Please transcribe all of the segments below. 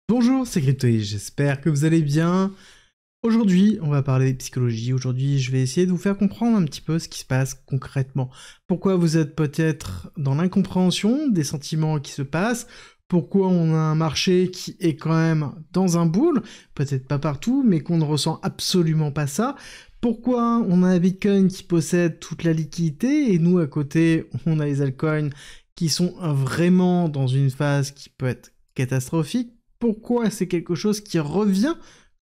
Bonjour, c'est Cryptoï, j'espère que vous allez bien. Aujourd'hui, on va parler de psychologie. Aujourd'hui, je vais essayer de vous faire comprendre un petit peu ce qui se passe concrètement. Pourquoi vous êtes peut-être dans l'incompréhension des sentiments qui se passent, pourquoi on a un marché qui est quand même dans un boule, peut-être pas partout, mais qu'on ne ressent absolument pas ça. Pourquoi on a un Bitcoin qui possède toute la liquidité, et nous, à côté, on a les altcoins qui sont vraiment dans une phase qui peut être catastrophique. Pourquoi c'est quelque chose qui revient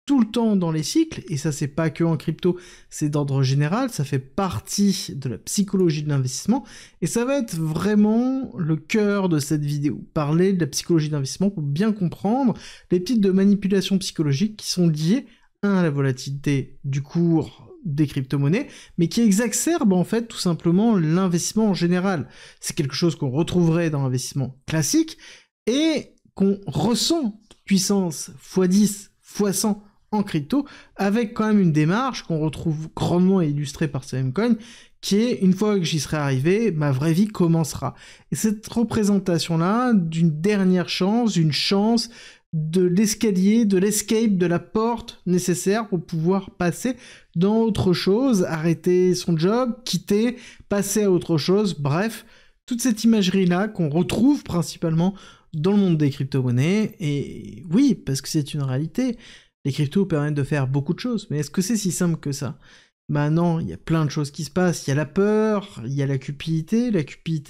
tout le temps dans les cycles, et ça c'est pas que en crypto, c'est d'ordre général, ça fait partie de la psychologie de l'investissement, et ça va être vraiment le cœur de cette vidéo, parler de la psychologie d'investissement pour bien comprendre les types de manipulations psychologiques qui sont liées à la volatilité du cours des crypto-monnaies, mais qui exacerbent en fait tout simplement l'investissement en général. C'est quelque chose qu'on retrouverait dans l'investissement classique, et qu'on ressent puissance x10, x100 en crypto, avec quand même une démarche qu'on retrouve grandement illustrée par Coin, qui est, une fois que j'y serai arrivé, ma vraie vie commencera. Et cette représentation-là, d'une dernière chance, d'une chance de l'escalier, de l'escape, de la porte nécessaire pour pouvoir passer dans autre chose, arrêter son job, quitter, passer à autre chose, bref, toute cette imagerie-là qu'on retrouve principalement dans le monde des crypto-monnaies, et oui, parce que c'est une réalité, les cryptos permettent de faire beaucoup de choses, mais est-ce que c'est si simple que ça? Bah non, il y a plein de choses qui se passent, il y a la peur, il y a la cupidité,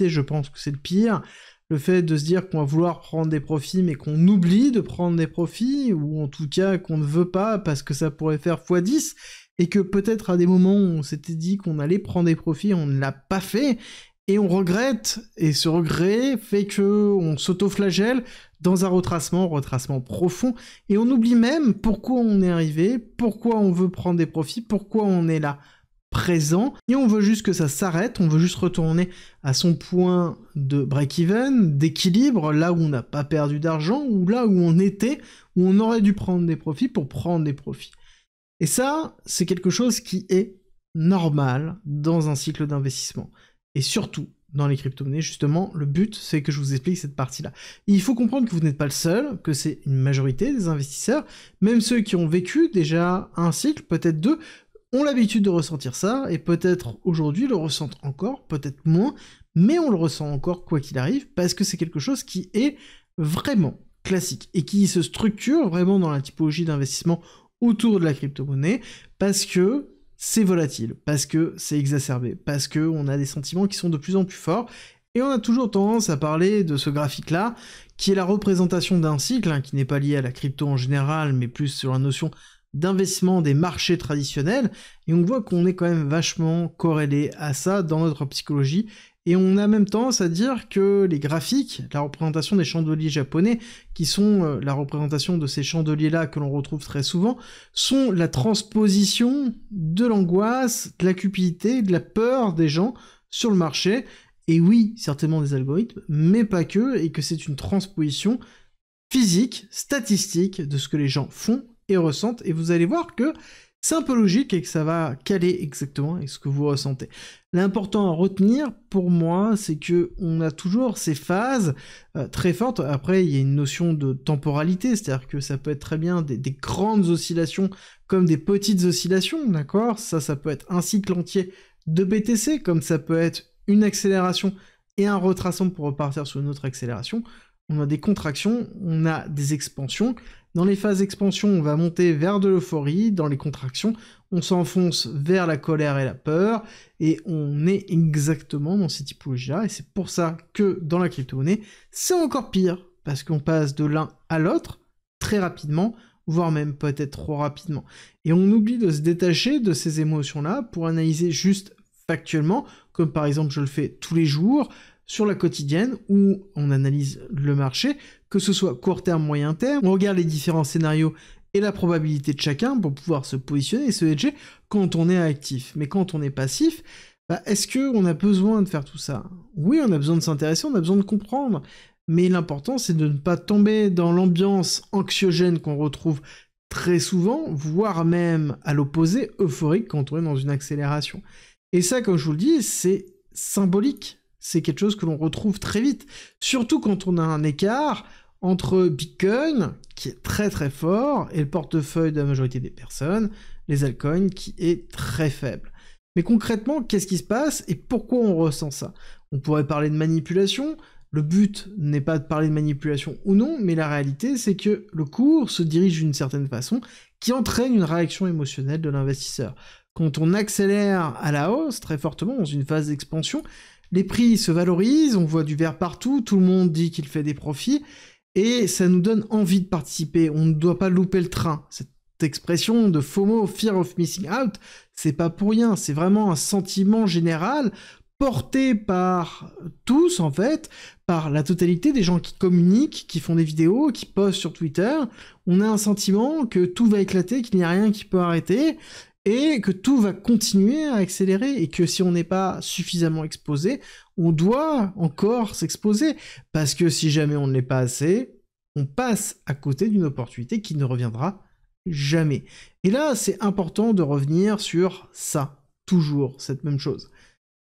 je pense que c'est le pire, le fait de se dire qu'on va vouloir prendre des profits, mais qu'on oublie de prendre des profits, ou en tout cas qu'on ne veut pas parce que ça pourrait faire x10, et que peut-être à des moments où on s'était dit qu'on allait prendre des profits, on ne l'a pas fait, et on regrette, et ce regret fait que on s'auto-flagelle dans un retracement profond, et on oublie même pourquoi on est arrivé, pourquoi on veut prendre des profits, pourquoi on est là, présent, et on veut juste que ça s'arrête, on veut juste retourner à son point de break-even, d'équilibre, là où on n'a pas perdu d'argent, ou là où on était, où on aurait dû prendre des profits pour prendre des profits. Et ça, c'est quelque chose qui est normal dans un cycle d'investissement. Et surtout, dans les crypto-monnaies, justement, le but, c'est que je vous explique cette partie-là. Il faut comprendre que vous n'êtes pas le seul, que c'est une majorité des investisseurs, même ceux qui ont vécu déjà un cycle, peut-être deux, ont l'habitude de ressentir ça, et peut-être aujourd'hui le ressentent encore, peut-être moins, mais on le ressent encore quoi qu'il arrive, parce que c'est quelque chose qui est vraiment classique, et qui se structure vraiment dans la typologie d'investissement autour de la crypto-monnaie, parce que c'est volatile, parce que c'est exacerbé, parce qu'on a des sentiments qui sont de plus en plus forts, et on a toujours tendance à parler de ce graphique-là, qui est la représentation d'un cycle, hein, qui n'est pas lié à la crypto en général, mais plus sur la notion d'investissement des marchés traditionnels, et on voit qu'on est quand même vachement corrélé à ça dans notre psychologie, et on a même tendance à dire que les graphiques, la représentation des chandeliers japonais, qui sont la représentation de ces chandeliers-là que l'on retrouve très souvent, sont la transposition de l'angoisse, de la cupidité, de la peur des gens sur le marché, et oui, certainement des algorithmes, mais pas que, et que c'est une transposition physique, statistique, de ce que les gens font et ressentent, et vous allez voir que c'est un peu logique et que ça va caler exactement avec ce que vous ressentez. L'important à retenir, pour moi, c'est que on a toujours ces phases très fortes. Après, il y a une notion de temporalité, c'est-à-dire que ça peut être très bien des grandes oscillations comme des petites oscillations, d'accord? Ça peut être un cycle entier de BTC, comme ça peut être une accélération et un retracement pour repartir sur une autre accélération. On a des contractions, on a des expansions. Dans les phases d'expansion, on va monter vers de l'euphorie. Dans les contractions, on s'enfonce vers la colère et la peur. Et on est exactement dans ces typologies-là. Et c'est pour ça que dans la crypto-monnaie, c'est encore pire. Parce qu'on passe de l'un à l'autre très rapidement, voire même peut-être trop rapidement. Et on oublie de se détacher de ces émotions-là pour analyser juste factuellement, comme par exemple je le fais tous les jours, sur la quotidienne, où on analyse le marché, que ce soit court terme, moyen terme, on regarde les différents scénarios et la probabilité de chacun pour pouvoir se positionner et se hedger quand on est actif. Mais quand on est passif, est-ce qu'on a besoin de faire tout ça? Oui, on a besoin de s'intéresser, on a besoin de comprendre, mais l'important c'est de ne pas tomber dans l'ambiance anxiogène qu'on retrouve très souvent, voire même à l'opposé, euphorique quand on est dans une accélération. Et ça, comme je vous le dis, c'est symbolique. C'est quelque chose que l'on retrouve très vite. Surtout quand on a un écart entre Bitcoin, qui est très très fort, et le portefeuille de la majorité des personnes, les altcoins, qui est très faible. Mais concrètement, qu'est-ce qui se passe et pourquoi on ressent ça? On pourrait parler de manipulation. Le but n'est pas de parler de manipulation ou non, mais la réalité, c'est que le cours se dirige d'une certaine façon qui entraîne une réaction émotionnelle de l'investisseur. Quand on accélère à la hausse très fortement dans une phase d'expansion, les prix se valorisent, on voit du vert partout, tout le monde dit qu'il fait des profits, et ça nous donne envie de participer. On ne doit pas louper le train. Cette expression de FOMO, Fear of Missing Out, c'est pas pour rien, c'est vraiment un sentiment général porté par tous, en fait, par la totalité des gens qui communiquent, qui font des vidéos, qui postent sur Twitter. On a un sentiment que tout va éclater, qu'il n'y a rien qui peut arrêter, et que tout va continuer à accélérer, et que si on n'est pas suffisamment exposé, on doit encore s'exposer, parce que si jamais on ne l'est pas assez, on passe à côté d'une opportunité qui ne reviendra jamais. Et là, c'est important de revenir sur ça, toujours cette même chose.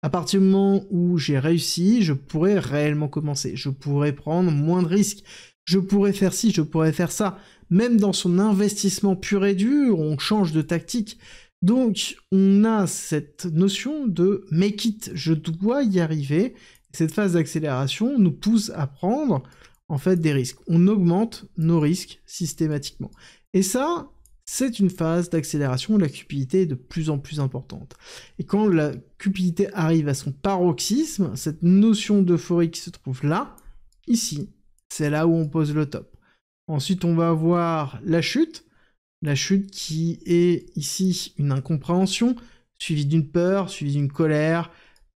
À partir du moment où j'ai réussi, je pourrais réellement commencer, je pourrais prendre moins de risques, je pourrais faire ci, je pourrais faire ça. Même dans son investissement pur et dur, on change de tactique. Donc, on a cette notion de « make it », je dois y arriver. Cette phase d'accélération nous pousse à prendre, en fait, des risques. On augmente nos risques systématiquement. Et ça, c'est une phase d'accélération où la cupidité est de plus en plus importante. Et quand la cupidité arrive à son paroxysme, cette notion d'euphorie qui se trouve là, ici, c'est là où on pose le top. Ensuite, on va avoir la chute qui est ici une incompréhension, suivie d'une peur, suivie d'une colère,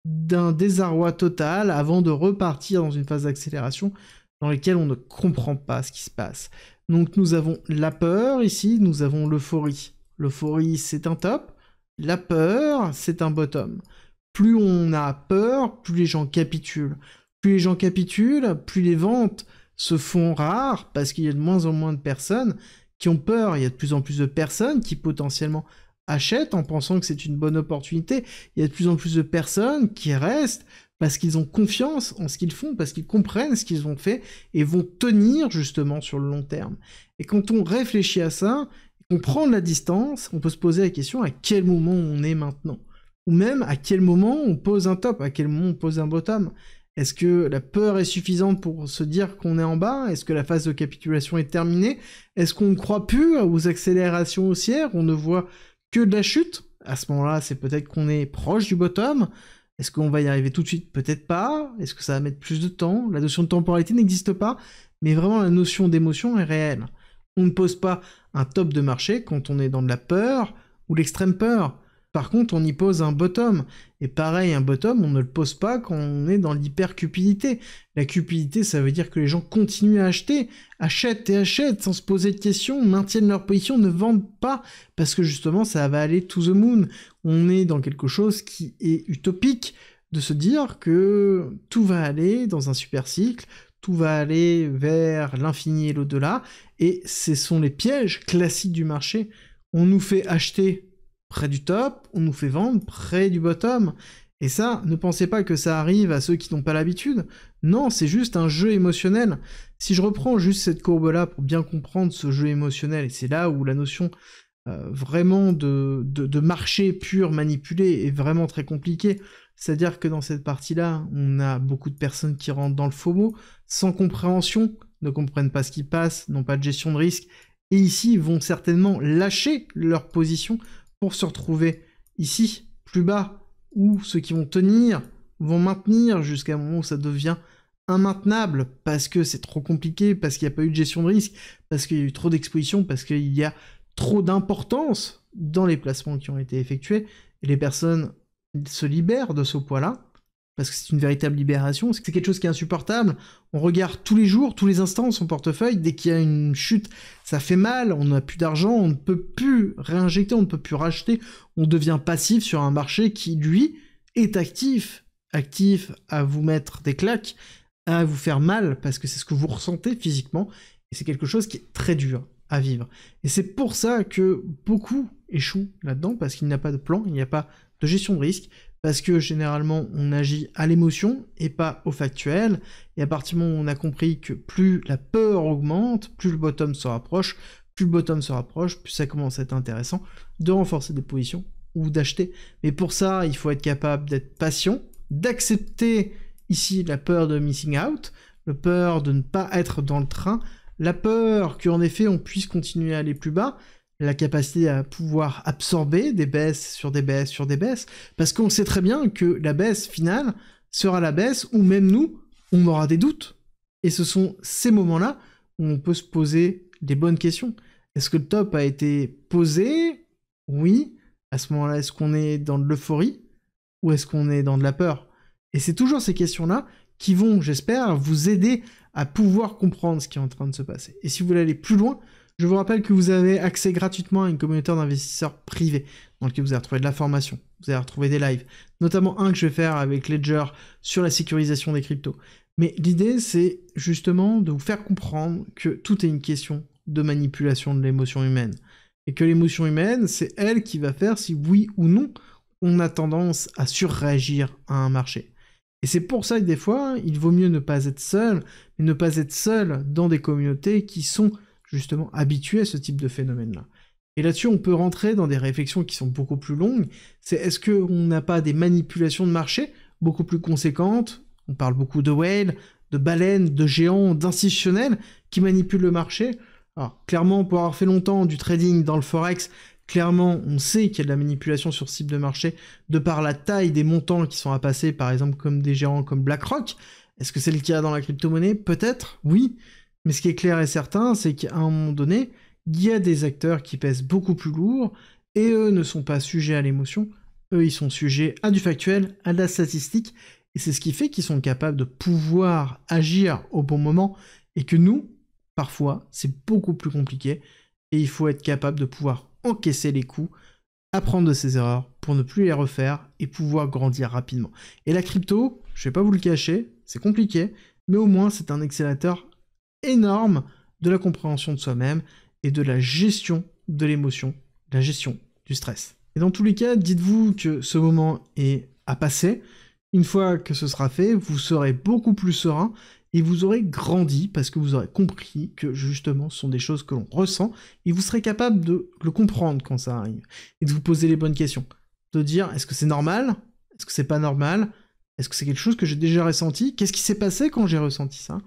d'un désarroi total, avant de repartir dans une phase d'accélération dans laquelle on ne comprend pas ce qui se passe. Donc nous avons la peur ici, nous avons l'euphorie. L'euphorie, c'est un top, la peur, c'est un bottom. Plus on a peur, plus les gens capitulent. Plus les gens capitulent, plus les ventes se font rares, parce qu'il y a de moins en moins de personnes qui ont peur. Il y a de plus en plus de personnes qui potentiellement achètent en pensant que c'est une bonne opportunité. Il y a de plus en plus de personnes qui restent parce qu'ils ont confiance en ce qu'ils font, parce qu'ils comprennent ce qu'ils ont fait et vont tenir justement sur le long terme. Et quand on réfléchit à ça, qu'on prend de la distance, on peut se poser la question à quel moment on est maintenant. Ou même à quel moment on pose un top, à quel moment on pose un bottom. Est-ce que la peur est suffisante pour se dire qu'on est en bas? Est-ce que la phase de capitulation est terminée? Est-ce qu'on ne croit plus aux accélérations haussières? On ne voit que de la chute? À ce moment-là, c'est peut-être qu'on est proche du bottom. Est-ce qu'on va y arriver tout de suite? Peut-être pas. Est-ce que ça va mettre plus de temps? La notion de temporalité n'existe pas, mais vraiment la notion d'émotion est réelle. On ne pose pas un top de marché quand on est dans de la peur ou l'extrême peur. Par contre, on y pose un bottom. Et pareil, un bottom, on ne le pose pas quand on est dans l'hyper-cupidité. La cupidité, ça veut dire que les gens continuent à acheter, achètent et achètent sans se poser de questions, maintiennent leur position, ne vendent pas, parce que justement, ça va aller to the moon. On est dans quelque chose qui est utopique, de se dire que tout va aller dans un super cycle, tout va aller vers l'infini et l'au-delà, et ce sont les pièges classiques du marché. On nous fait acheter près du top, on nous fait vendre près du bottom. Et ça, ne pensez pas que ça arrive à ceux qui n'ont pas l'habitude. Non, c'est juste un jeu émotionnel. Si je reprends juste cette courbe-là pour bien comprendre ce jeu émotionnel, et c'est là où la notion vraiment de marché pur manipulé est vraiment très compliquée, c'est-à-dire que dans cette partie-là, on a beaucoup de personnes qui rentrent dans le FOMO, sans compréhension, ne comprennent pas ce qui passe, n'ont pas de gestion de risque, et ici vont certainement lâcher leur position pour se retrouver ici, plus bas, où ceux qui vont tenir vont maintenir jusqu'à un moment où ça devient immaintenable, parce que c'est trop compliqué, parce qu'il n'y a pas eu de gestion de risque, parce qu'il y a eu trop d'exposition, parce qu'il y a trop d'importance dans les placements qui ont été effectués, et les personnes se libèrent de ce poids-là, parce que c'est une véritable libération, c'est quelque chose qui est insupportable. On regarde tous les jours, tous les instants son portefeuille, dès qu'il y a une chute, ça fait mal, on n'a plus d'argent, on ne peut plus réinjecter, on ne peut plus racheter, on devient passif sur un marché qui, lui, est actif à vous mettre des claques, à vous faire mal, parce que c'est ce que vous ressentez physiquement, et c'est quelque chose qui est très dur à vivre. Et c'est pour ça que beaucoup échouent là-dedans, parce qu'il n'y a pas de plan, il n'y a pas de gestion de risque, parce que généralement on agit à l'émotion et pas au factuel, et à partir du moment où on a compris que plus la peur augmente, plus le bottom se rapproche, plus ça commence à être intéressant de renforcer des positions ou d'acheter. Mais pour ça, il faut être capable d'être patient, d'accepter ici la peur de missing out, la peur de ne pas être dans le train, la peur qu'en effet on puisse continuer à aller plus bas, la capacité à pouvoir absorber des baisses sur des baisses sur des baisses, parce qu'on sait très bien que la baisse finale sera la baisse où même nous, on aura des doutes. Et ce sont ces moments-là où on peut se poser des bonnes questions. Est-ce que le top a été posé? Oui. À ce moment-là, est-ce qu'on est dans de l'euphorie ou est-ce qu'on est dans de la peur? Et c'est toujours ces questions-là qui vont, j'espère, vous aider à pouvoir comprendre ce qui est en train de se passer. Et si vous voulez aller plus loin, je vous rappelle que vous avez accès gratuitement à une communauté d'investisseurs privés, dans laquelle vous allez retrouver de la formation, vous allez retrouver des lives, notamment un que je vais faire avec Ledger sur la sécurisation des cryptos. Mais l'idée, c'est justement de vous faire comprendre que tout est une question de manipulation de l'émotion humaine. Et que l'émotion humaine, c'est elle qui va faire si oui ou non on a tendance à surréagir à un marché. Et c'est pour ça que des fois, il vaut mieux ne pas être seul, mais ne pas être seul dans des communautés qui sont justement habituées à ce type de phénomène-là. Et là-dessus, on peut rentrer dans des réflexions qui sont beaucoup plus longues. C'est est-ce qu'on n'a pas des manipulations de marché beaucoup plus conséquentes? On parle beaucoup de whales, de baleines, de géants, d'institutionnels qui manipulent le marché. Alors, clairement, pour avoir fait longtemps du trading dans le Forex, clairement, on sait qu'il y a de la manipulation sur ce type de marché, de par la taille des montants qui sont à passer, par exemple, comme des géants comme BlackRock. Est-ce que c'est le cas dans la crypto-monnaie? Peut-être, oui. Mais ce qui est clair et certain, c'est qu'à un moment donné, il y a des acteurs qui pèsent beaucoup plus lourd, et eux ne sont pas sujets à l'émotion, eux ils sont sujets à du factuel, à de la statistique, et c'est ce qui fait qu'ils sont capables de pouvoir agir au bon moment, et que nous, parfois, c'est beaucoup plus compliqué, et il faut être capable de pouvoir encaisser les coups, apprendre de ses erreurs pour ne plus les refaire, et pouvoir grandir rapidement. Et la crypto, je vais pas vous le cacher, c'est compliqué, mais au moins c'est un accélérateur énorme de la compréhension de soi-même, et de la gestion de l'émotion, la gestion du stress. Et dans tous les cas, dites-vous que ce moment est à passer. Une fois que ce sera fait, vous serez beaucoup plus serein et vous aurez grandi parce que vous aurez compris que justement ce sont des choses que l'on ressent et vous serez capable de le comprendre quand ça arrive et de vous poser les bonnes questions. De dire est-ce que c'est normal? Est-ce que c'est pas normal? Est-ce que c'est quelque chose que j'ai déjà ressenti? Qu'est-ce qui s'est passé quand j'ai ressenti ça?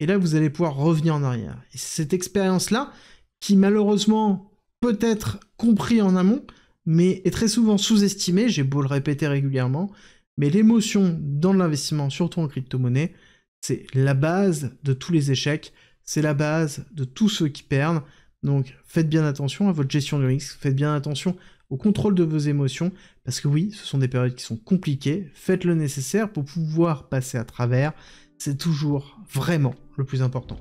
Et là, vous allez pouvoir revenir en arrière. Et c'est cette expérience-là qui malheureusement peut être compris en amont, mais est très souvent sous-estimé, j'ai beau le répéter régulièrement, mais l'émotion dans l'investissement, surtout en crypto-monnaie, c'est la base de tous les échecs, c'est la base de tous ceux qui perdent, donc faites bien attention à votre gestion du risque, faites bien attention au contrôle de vos émotions, parce que oui, ce sont des périodes qui sont compliquées, faites le nécessaire pour pouvoir passer à travers, c'est toujours vraiment le plus important.